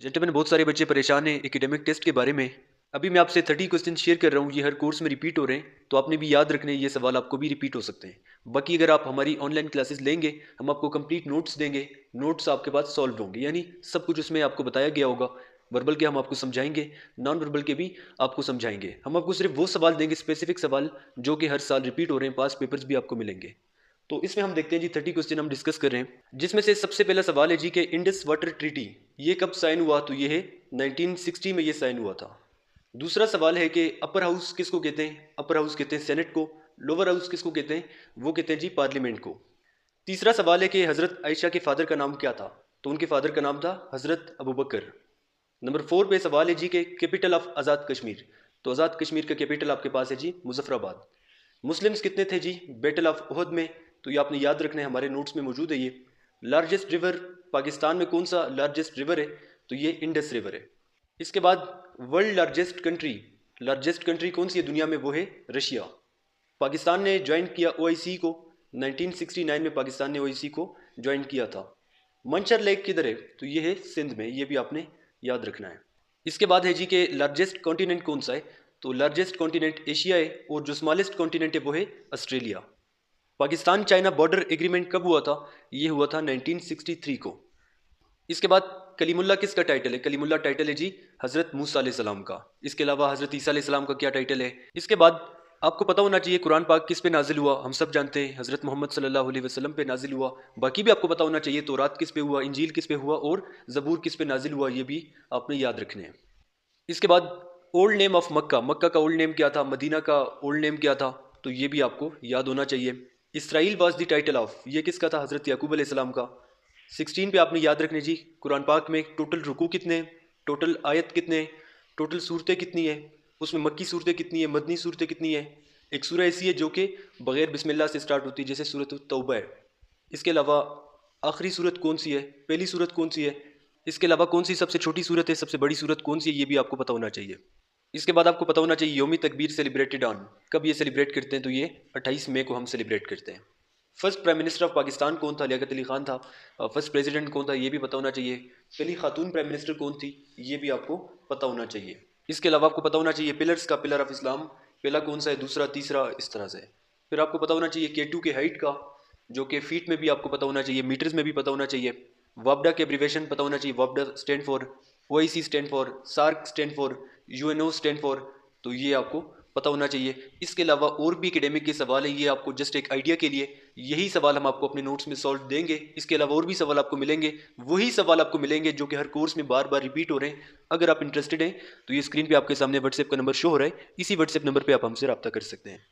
Gentleman, बहुत सारे बच्चे परेशान हैं एकेडमिक टेस्ट के बारे में। अभी मैं आपसे 30 क्वेश्चन शेयर कर रहा हूँ, ये हर कोर्स में रिपीट हो रहे हैं, तो आपने भी याद रखने ये सवाल आपको भी रिपीट हो सकते हैं। बाकी अगर आप हमारी ऑनलाइन क्लासेस लेंगे, हम आपको कंप्लीट नोट्स देंगे, नोट्स आपके पास सॉल्व होंगे, यानी सब कुछ उसमें आपको बताया गया होगा। वर्बल के हम आपको समझाएंगे, नॉन वर्बल के भी आपको समझाएंगे। हम आपको सिर्फ वो सवाल देंगे, स्पेसिफिक सवाल जो कि हर साल रिपीट हो रहे हैं, पास पेपर्स भी आपको मिलेंगे। तो इसमें हम देखते हैं जी 30 क्वेश्चन हम डिस्कस कर रहे हैं, जिसमें से सबसे पहला सवाल है जी कि इंडस वाटर ट्रीटी ये कब साइन हुआ, तो ये है 1960 में ये साइन हुआ था। दूसरा सवाल है कि अपर हाउस किसको कहते हैं, अपर हाउस कहते हैं सेनेट को, लोअर हाउस किसको कहते हैं, वो कहते हैं जी पार्लियामेंट को। तीसरा सवाल है कि हज़रत आयशा के फादर का नाम क्या था, तो उनके फादर का नाम था हज़रत अबू बकर। नंबर 4 पे सवाल है जी कि कैपिटल ऑफ आज़ाद कश्मीर, तो आज़ाद कश्मीर का कैपिटल आपके पास है जी मुजफ्फराबाद। मुस्लिम्स कितने थे जी बैटल ऑफ उहद में, तो ये आपने याद रखना है, हमारे नोट्स में मौजूद है ये। लार्जेस्ट रिवर पाकिस्तान में कौन सा लार्जेस्ट रिवर है, तो ये इंडस रिवर है। इसके बाद वर्ल्ड लार्जेस्ट कंट्री कौन सी है दुनिया में, वो है रशिया। पाकिस्तान ने ज्वाइन किया ओआईसी को, 1969 में पाकिस्तान ने ओआईसी को ज्वाइन किया था। मंशर लेक किधर है, तो ये है सिंध में, ये भी आपने याद रखना है। इसके बाद है जी के लार्जेस्ट कॉन्टिनेंट कौन सा है, तो लार्जेस्ट कॉन्टिनेंट एशिया है, और जो स्मॉलेस्ट कॉन्टिनेंट है वो है Australia. Pakistan China border agreement कब हुआ था, ये हुआ था 1963 को। इसके बाद कलीमुल्लाह किसका टाइटल है, कलीमुल्लाह टाइटल है जी हज़रत मूसा अलैहिस्सलाम का। इसके अलावा हज़रत ईसा अलैहिस्सलाम का क्या टाइटल है। इसके बाद आपको पता होना चाहिए कुरान पाक किस पे नाजिल हुआ, हम सब जानते हैं हज़रत मोहम्मद सल्लल्लाहु अलैहि वसल्लम पे नाजिल हुआ। बाकी भी आपको पता होना चाहिए तौरात किस पे हुआ, इंजील किस पे हुआ, और ज़बूर किस पे नाजिल हुआ, ये भी आपने याद रखने हैं। इसके बाद ओल्ड नेम ऑफ मक्का, मक्का का ओल्ड नेम क्या था, मदीना का ओल्ड नेम क्या था, तो ये भी आपको याद होना चाहिए। Israel was the title of, ये किसका था, हज़रत याकूब अलैहिस्सलाम का। 16 पे आपने याद रखने जी कुरान पाक में टोटल रुकू कितने हैं, टोटल आयत कितने हैं, टोटल सूरतें कितनी है, उसमें मक्की सूरतें कितनी है, मदनी सूरतें कितनी है। एक सूरह ऐसी है जो कि बगैर बिस्मिल्लाह से स्टार्ट होती है, जैसे सूरत तौबा है। इसके अलावा आखिरी सूरत कौन सी है, पहली सूरत कौन सी है। इसके अलावा कौन सी सबसे छोटी सूरत है, सबसे बड़ी सूरत कौन सी है, ये भी आपको पता होना चाहिए। इसके बाद आपको पता होना चाहिए योमी तकबीर सेलिब्रेटेड ऑन, कब ये सेलिब्रेट करते हैं, तो ये 28 मई को हम सेलिब्रेट करते हैं। First prime minister of Pakistan कौन था, लियाकत अली खान था। फर्स्ट प्रेसिडेंट कौन था, ये भी पता होना चाहिए। पहली खातून प्राइम मिनिस्टर कौन थी, ये भी आपको पता होना चाहिए। इसके अलावा आपको पता होना चाहिए पिलर्स का, पिलर ऑफ इस्लाम पहला कौन सा है, दूसरा, तीसरा, इस तरह से। फिर आपको पता होना चाहिए K2 के हाइट का, जो कि फीट में भी आपको पता होना चाहिए, मीटर्स में भी पता होना चाहिए। वापडा के एब्रीवेशन पता होना चाहिए, वापडा stand for, OIC stand for, SAARC stand for, UNO stand for, तो ये आपको पता होना चाहिए। इसके अलावा और भी एकेडमिक के सवाल है, ये आपको जस्ट एक आइडिया के लिए, यही सवाल हम आपको अपने नोट्स में सॉल्व देंगे। इसके अलावा और भी सवाल आपको मिलेंगे, वही सवाल आपको मिलेंगे जो कि हर कोर्स में बार बार रिपीट हो रहे हैं। अगर आप इंटरेस्टेड हैं तो ये स्क्रीन पे आपके सामने व्हाट्सएप का नंबर शो हो रहा है, इसी व्हाट्सएप नंबर पे आप हमसे रब्ता कर सकते हैं।